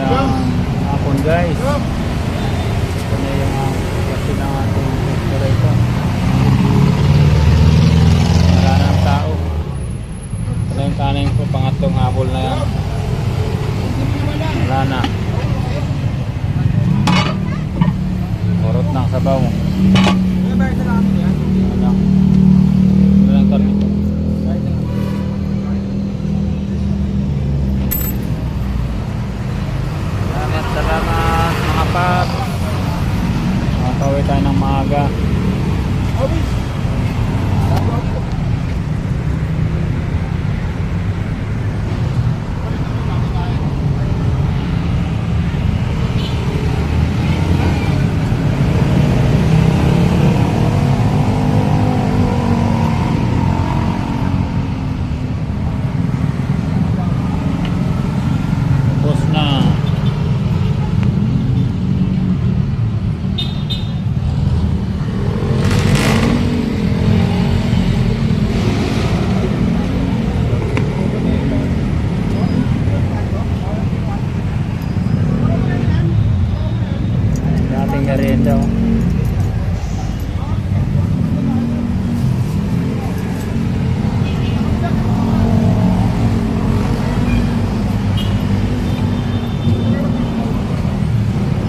Magandang hapon guys. Ito na yung kasi ng ating generator. Wala na ang tao. Ito na yung kanin ko, pangatlong habol na yan. Wala na. Kurot ng sabaw. Wala lang. Wala lang karne ko. Salamat mga pap. Makakawin tayo ng maaga. Tapos na. Dating merienda.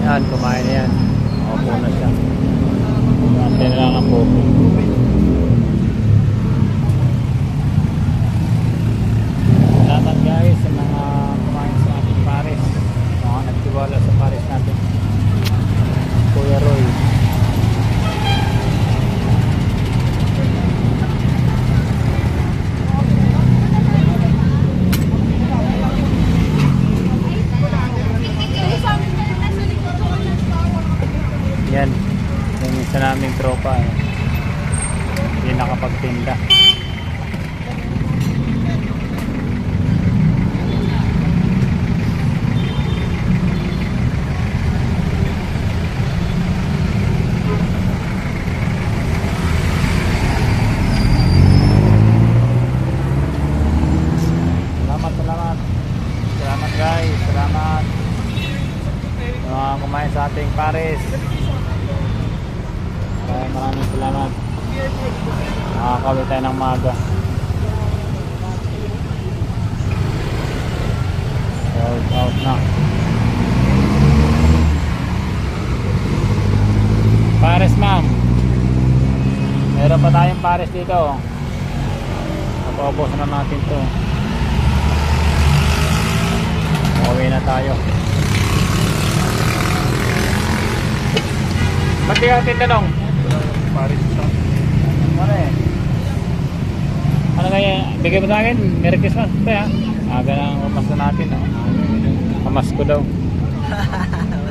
Yan, kumain na yan. Opo na siya. Natin na lang ang buko. Salamat guys sa mga kumain sa ating pares. Mga nagtiwala sa pares natin. Kuya Roy. Yan, yung isa naming tropa, hindi nakapagtinda. Salamat guys, salamat mga kumain sa ating pares. Maraming salamat. Nakakawin tayo ng maga. Sold out na. Pares ma'am. Meron pa tayong pares dito. Napaubos na natin to. Uwi na tayo. Ba't di ka tinanong? Paris ito. Ano eh? Ano kaya? Bigay mo sa akin? Merry Christmas. Ito ya. Aga na ang umas na natin. Kamas ko daw.